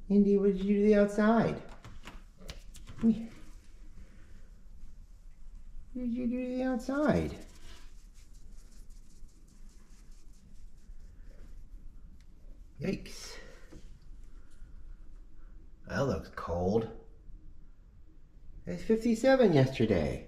Indy, what did you do to the outside? What did you do to the outside? Yikes. That looks cold. It was 57 yesterday.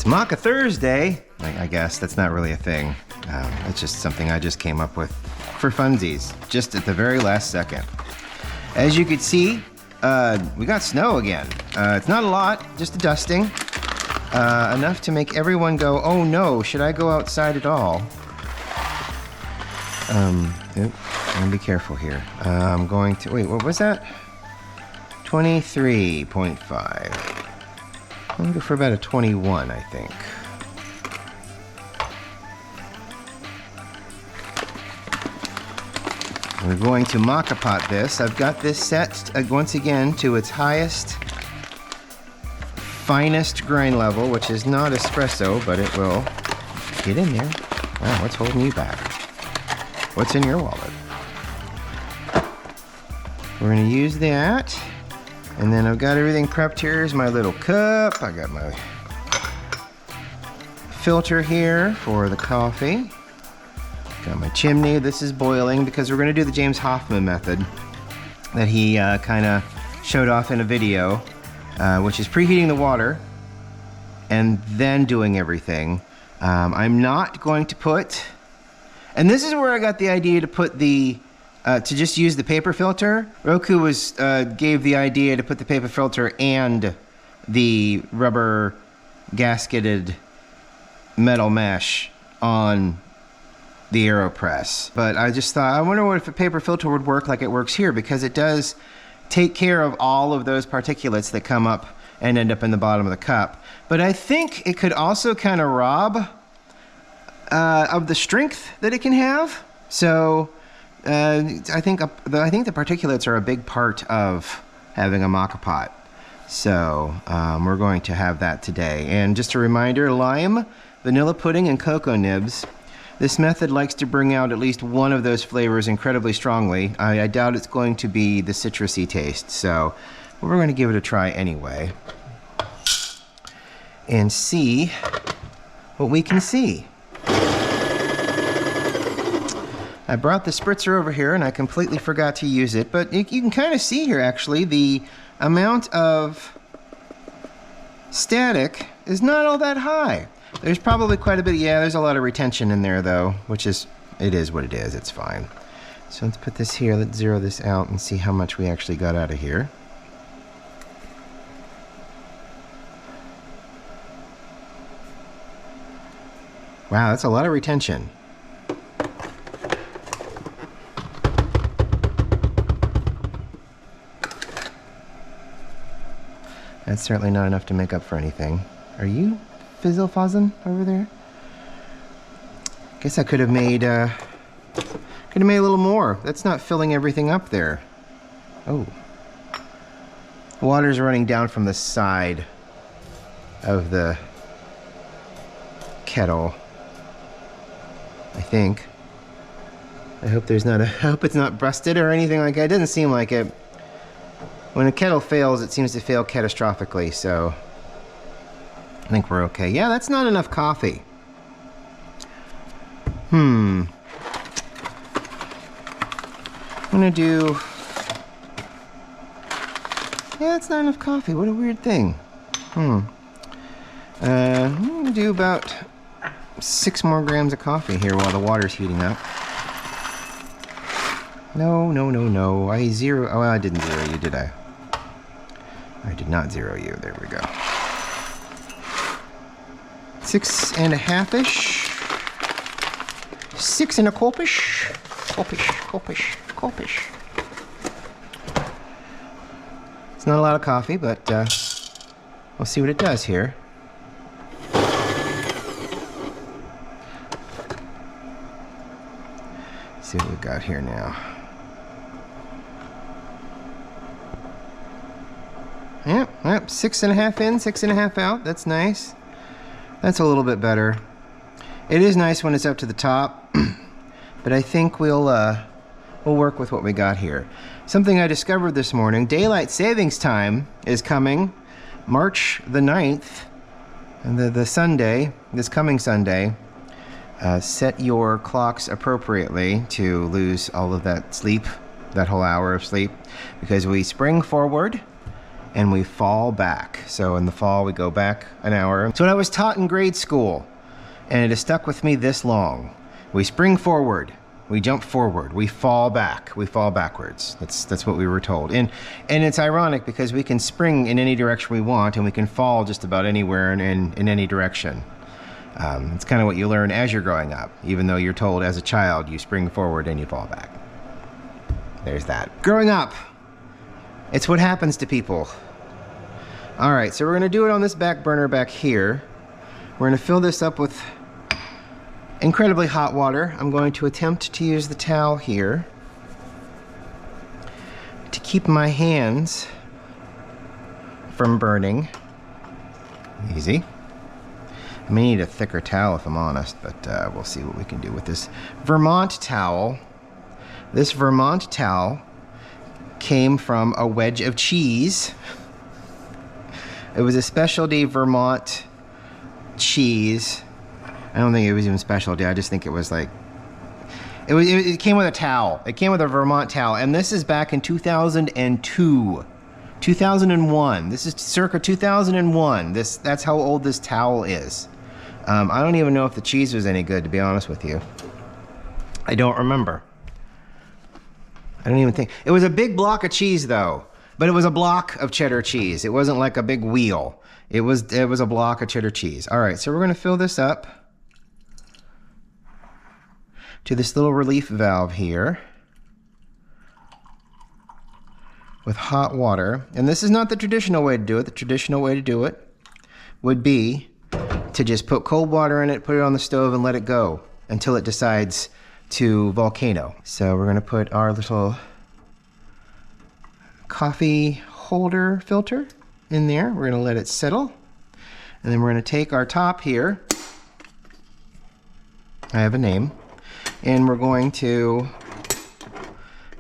Moka Thursday, I guess. That's not really a thing. It's just something I just came up with for funsies, just at the very last second. As you can see, we got snow again. It's not a lot, just a dusting. Enough to make everyone go, oh no, should I go outside at all? I'm gonna be careful here. I'm going to, wait, what was that? 23.5. I'm gonna go for about a 21, I think. We're going to Moka Pot this. I've got this set once again to its highest, finest grind level, which is not espresso, but it will get in there. Wow, what's holding you back? What's in your wallet? We're gonna use that. And then I've got everything prepped. Here's my little cup. I got my filter here for the coffee. Got my chimney. This is boiling because we're going to do the James Hoffman method that he kind of showed off in a video, which is preheating the water and then doing everything. I'm not going to put, and this is where I got the idea to put the to just use the paper filter. Roku gave the idea to put the paper filter and the rubber gasketed metal mesh on the AeroPress. But I just thought, I wonder what if a paper filter would work like it works here, because it does take care of all of those particulates that come up and end up in the bottom of the cup. But I think it could also kind of rob of the strength that it can have. So I think the particulates are a big part of having a Moka Pot. So we're going to have that today. And just a reminder, lime, vanilla pudding, and cocoa nibs. This method likes to bring out at least one of those flavors incredibly strongly. I doubt it's going to be the citrusy taste, so we're going to give it a try anyway and see what we can see. I brought the spritzer over here and I completely forgot to use it, but you can kind of see here actually the amount of static is not all that high. There's probably quite a bit, yeah, there's a lot of retention in there though, which is, it is what it is, it's fine. So let's put this here, let's zero this out and see how much we actually got out of here. Wow, that's a lot of retention. That's certainly not enough to make up for anything. Are you fizzle-fuzzing over there? Guess I could have made a little more. That's not filling everything up there. Oh. Water's running down from the side of the kettle, I think. I hope there's not I hope it's not busted or anything like that. It doesn't seem like it. When a kettle fails, it seems to fail catastrophically, so I think we're okay. Yeah, that's not enough coffee. I'm gonna do... Yeah, that's not enough coffee. What a weird thing. I'm gonna do about 6 more grams of coffee here while the water's heating up. No. I didn't zero you, did I? I did not zero you. There we go. 6.5-ish. 6 and a kolpish. Kolpish. It's not a lot of coffee, but we'll see what it does here. Let's see what we've got here now. Yep, 6.5 in, 6.5 out. That's nice. That's a little bit better. It is nice when it's up to the top, but I think we'll work with what we got here. Something I discovered this morning: daylight savings time is coming, March the 9th, and the Sunday, this coming Sunday. Set your clocks appropriately to lose all of that sleep, that whole hour of sleep, because we spring forward and we fall back. So in the fall, we go back an hour. So what I was taught in grade school, and it has stuck with me this long: we spring forward, we jump forward, we fall back, we fall backwards. That's what we were told. And it's ironic because we can spring in any direction we want, and we can fall just about anywhere and in any direction. It's kind of what you learn as you're growing up, even though you're told as a child you spring forward and you fall back. There's that. Growing up, it's what happens to people. All right, so we're gonna do it on this back burner back here. We're gonna fill this up with incredibly hot water. I'm going to attempt to use the towel here to keep my hands from burning. Easy. I may need a thicker towel if I'm honest, but we'll see what we can do with this Vermont towel. This Vermont towel came from a wedge of cheese. It was a specialty Vermont cheese. I don't think it was even specialty. I just think it was like, it came with a towel. It came with a Vermont towel, and this is back in 2002. 2001. This is circa 2001. That's how old this towel is. I don't even know if the cheese was any good, to be honest with you. I don't remember. I don't even think. It was a big block of cheese though, but it was a block of cheddar cheese. It wasn't like a big wheel. It was a block of cheddar cheese. All right, so we're gonna fill this up to this little relief valve here with hot water. And this is not the traditional way to do it. The traditional way to do it would be to just put cold water in it, put it on the stove, and let it go until it decides to volcano. So we're gonna put our little coffee holder filter in there. We're gonna let it settle. And then we're gonna take our top here. I have a name. And we're going to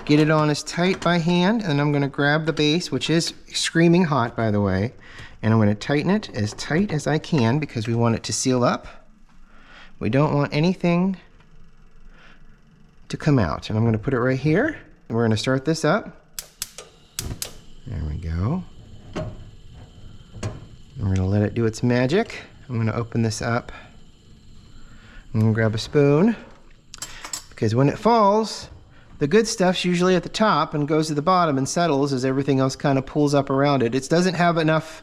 get it on as tight by hand, and I'm gonna grab the base, which is screaming hot, by the way, and I'm gonna tighten it as tight as I can because we want it to seal up. We don't want anything to come out. And I'm gonna put it right here, and we're gonna start this up. There we go. We're gonna let it do its magic. I'm gonna open this up. I'm gonna grab a spoon, because when it falls, the good stuff's usually at the top and goes to the bottom and settles as everything else kind of pulls up around it. It doesn't have enough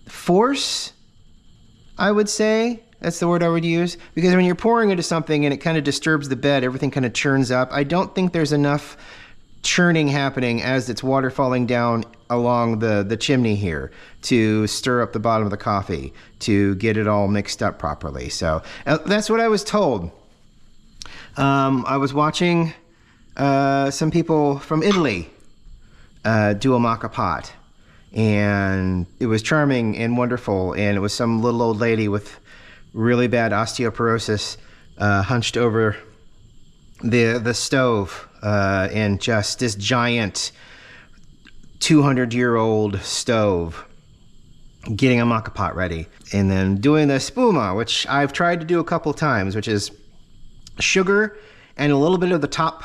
force, I would say. That's the word I would use. Because when you're pouring into something and it kind of disturbs the bed, everything kind of churns up. I don't think there's enough churning happening as it's water falling down along the chimney here to stir up the bottom of the coffee, to get it all mixed up properly. So that's what I was told. I was watching some people from Italy do a Moka Pot, and it was charming and wonderful, and it was some little old lady with really bad osteoporosis hunched over the stove, and just this giant 200-year-old stove, getting a Moka Pot ready, and then doing the spuma, which I've tried to do a couple times, which is sugar and a little bit of the top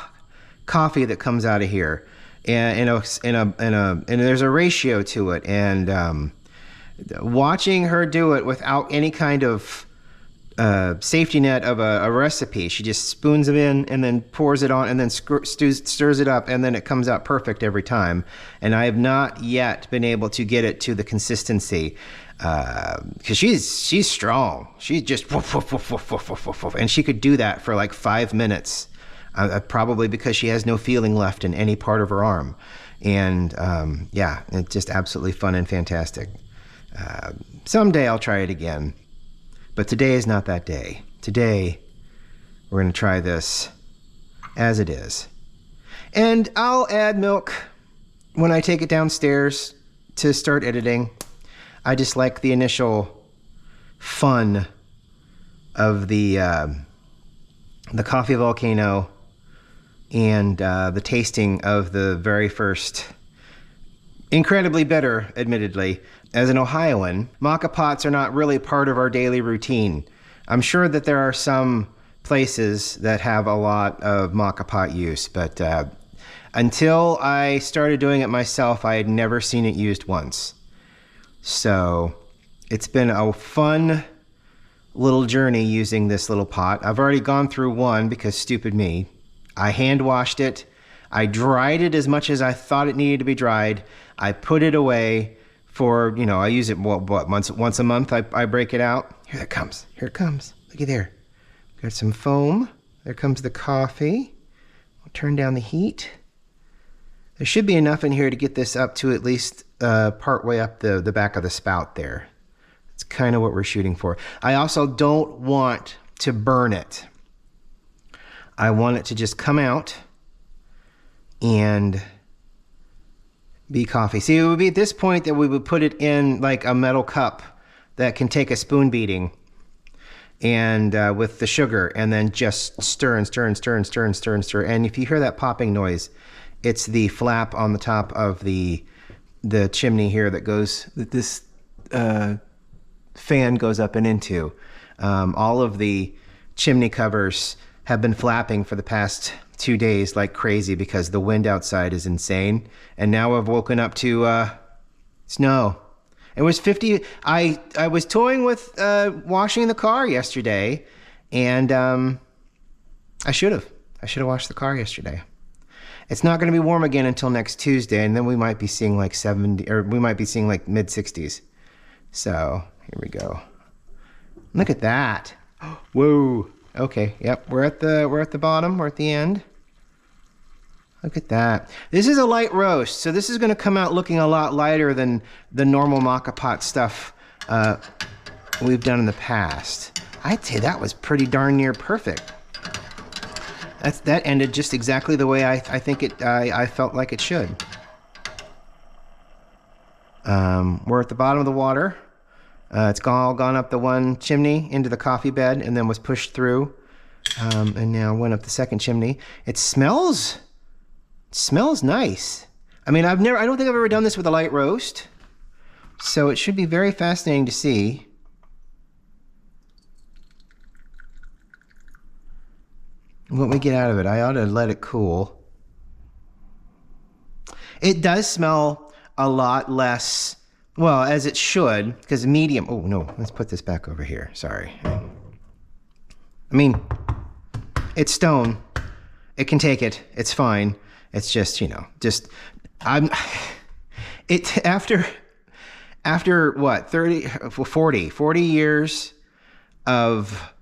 coffee that comes out of here, and there's a ratio to it. And watching her do it without any kind of safety net of a recipe. She just spoons it in and then pours it on and then stirs it up, and then it comes out perfect every time. And I have not yet been able to get it to the consistency because she's strong. She's just woof, woof, woof, woof, woof, woof, woof, woof. And she could do that for like 5 minutes, probably because she has no feeling left in any part of her arm. And yeah, it's just absolutely fun and fantastic. Someday I'll try it again. But today is not that day. Today, we're going to try this as it is. And I'll add milk when I take it downstairs to start editing. I just like the initial fun of the coffee volcano and the tasting of the very first, incredibly bitter, admittedly. As an Ohioan, Moka Pots are not really part of our daily routine. I'm sure that there are some places that have a lot of Moka Pot use, but until I started doing it myself, I had never seen it used once. So it's been a fun little journey using this little pot. I've already gone through one because stupid me. I hand washed it. I dried it as much as I thought it needed to be dried. I put it away. For, you know, I use it, what once a month I break it out. Here it comes. Here it comes. Looky there. Got some foam. There comes the coffee. I'll turn down the heat. There should be enough in here to get this up to at least part way up the back of the spout there. That's kind of what we're shooting for. I also don't want to burn it. I want it to just come out and be coffee. See, it would be at this point that we would put it in like a metal cup that can take a spoon beating, and with the sugar, and then just stir and stir and stir and stir and stir and stir. And if you hear that popping noise, it's the flap on the top of the chimney here that this fan goes up and into. All of the chimney covers have been flapping for the past 2 days like crazy because the wind outside is insane. And now I've woken up to snow. It was 50. I was toying with washing the car yesterday, and I should have washed the car yesterday. It's not going to be warm again until next Tuesday, and then we might be seeing like 70, or we might be seeing like mid 60s. So here we go. Look at that. Whoa. Okay. Yep. We're at the bottom. We're at the end. Look at that. This is a light roast, so this is going to come out looking a lot lighter than the normal Moka Pot stuff we've done in the past. I'd say that was pretty darn near perfect. That ended just exactly the way I think it. I felt like it should. We're at the bottom of the water. It's all gone up the one chimney into the coffee bed, and then was pushed through, and now went up the second chimney. It smells nice. I mean, I don't think I've ever done this with a light roast, so it should be very fascinating to see. What we get out of it. I ought to let it cool. It does smell a lot less, well, as it should, because medium. Oh no, let's put this back over here. Sorry. I mean, it's stone. It can take it. It's fine. It's just, after what, 40 years of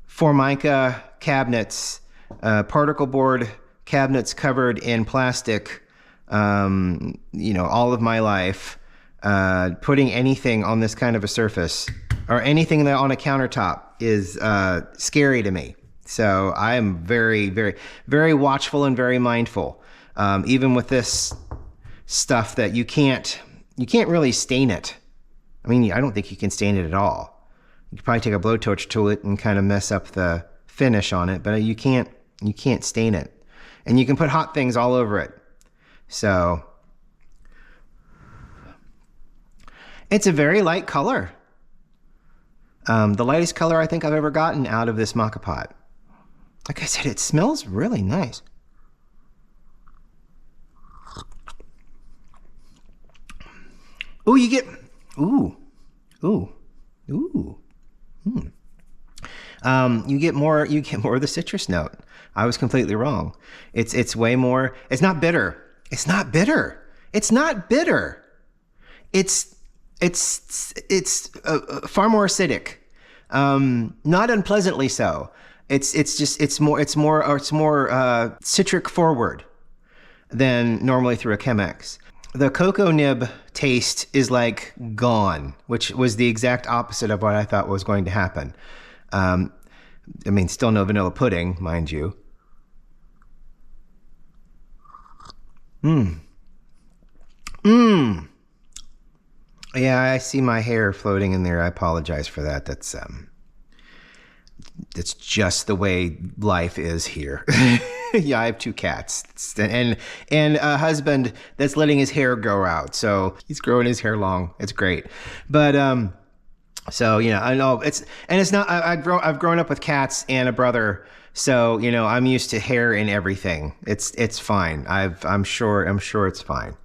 Formica cabinets, particle board cabinets covered in plastic, all of my life, putting anything on this kind of a surface or anything that on a countertop is scary to me. So I am very, very, very watchful and very mindful. Even with this stuff that you can't really stain it. I mean, I don't think you can stain it at all. You could probably take a blowtorch to it and kind of mess up the finish on it, but you can't stain it. And you can put hot things all over it. So it's a very light color. The lightest color I think I've ever gotten out of this Moka Pot. Like I said, it smells really nice. Ooh, you get, ooh. You get more of the citrus note. I was completely wrong. It's way more. It's not bitter. It's not bitter. It's not bitter. It's far more acidic. Not unpleasantly so. It's more citric forward than normally through a Chemex. The cocoa nib taste is like gone, which was the exact opposite of what I thought was going to happen. I mean, still no vanilla pudding, mind you. Yeah, I see my hair floating in there. I apologize for that. That's just the way life is here. Yeah, I have 2 cats and a husband that's letting his hair grow out. So he's growing his hair long. It's great. But so I know it's not. I've grown up with cats and a brother. So I'm used to hair and everything. It's fine. I'm sure it's fine.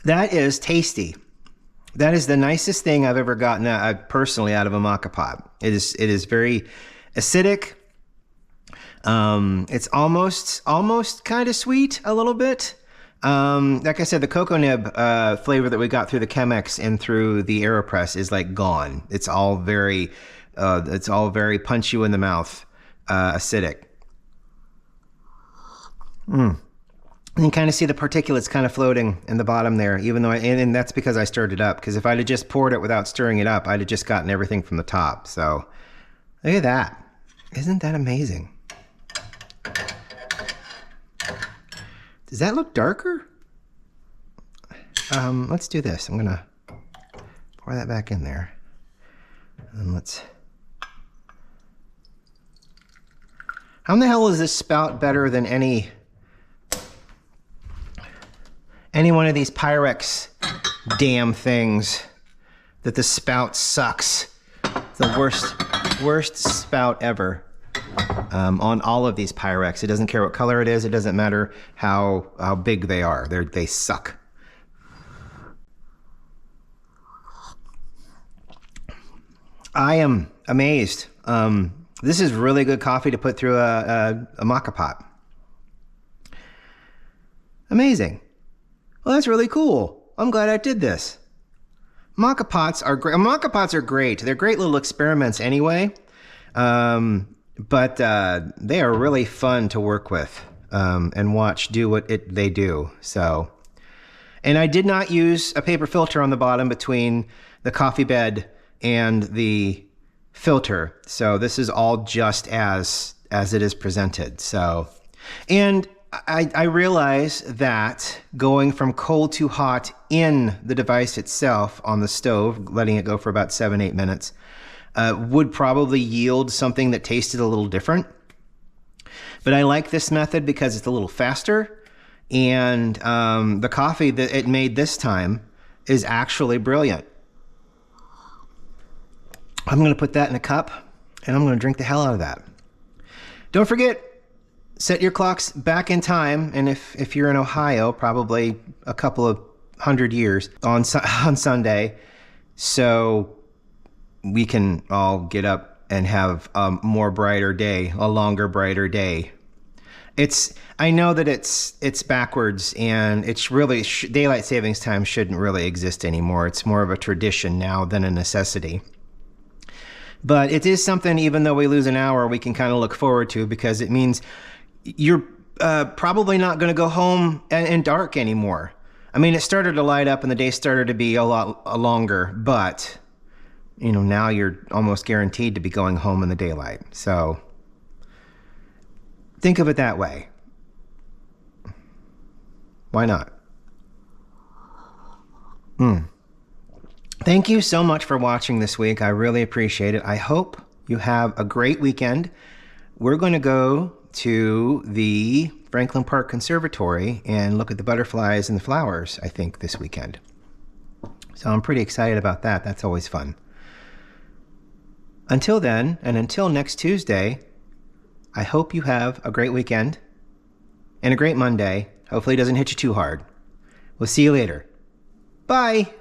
That is tasty. That is the nicest thing I've ever gotten personally out of a Moka Pot. It is very acidic. It's almost kind of sweet a little bit. Like I said, the cocoa nib flavor that we got through the Chemex and through the AeroPress is like gone. It's all very punch you in the mouth, acidic. And you kind of see the particulates kind of floating in the bottom there, even though and that's because I stirred it up. Because if I'd have just poured it without stirring it up, I'd have just gotten everything from the top. So look at that. Isn't that amazing? Does that look darker? Let's do this. I'm gonna pour that back in there. And let's... How in the hell is this spout better than any one of these Pyrex damn things that the spout sucks? It's the worst spout ever on all of these Pyrex. It doesn't care what color it is. It doesn't matter how big they are. They suck. I am amazed. This is really good coffee to put through a Moka Pot. Amazing. Well, that's really cool. I'm glad I did this. Moka Pots are great. Moka Pots are great. They're great little experiments anyway. But they are really fun to work with and watch do what they do. So, and I did not use a paper filter on the bottom between the coffee bed and the filter. So this is all just as it is presented. So, and I realize that going from cold to hot in the device itself on the stove, letting it go for about 7-8 minutes, would probably yield something that tasted a little different. But I like this method because it's a little faster, and the coffee that it made this time is actually brilliant. I'm going to put that in a cup, and I'm going to drink the hell out of that. Don't forget, set your clocks back in time, and if you're in Ohio, probably a couple of 100 years on Sunday, so we can all get up and have a more brighter day, a longer, brighter day. I know that it's backwards, and it's really daylight savings time shouldn't really exist anymore. It's more of a tradition now than a necessity. But it is something, even though we lose an hour, we can kind of look forward to, because it means you're probably not going to go home in dark anymore. I mean, it started to light up and the day started to be a lot longer, but now you're almost guaranteed to be going home in the daylight. So think of it that way. Why not? Thank you so much for watching this week. I really appreciate it. I hope you have a great weekend. We're going to go to the Franklin Park Conservatory and look at the butterflies and the flowers, I think, this weekend. So I'm pretty excited about that. That's always fun. Until then, and until next Tuesday, I hope you have a great weekend and a great Monday. Hopefully it doesn't hit you too hard. We'll see you later. Bye.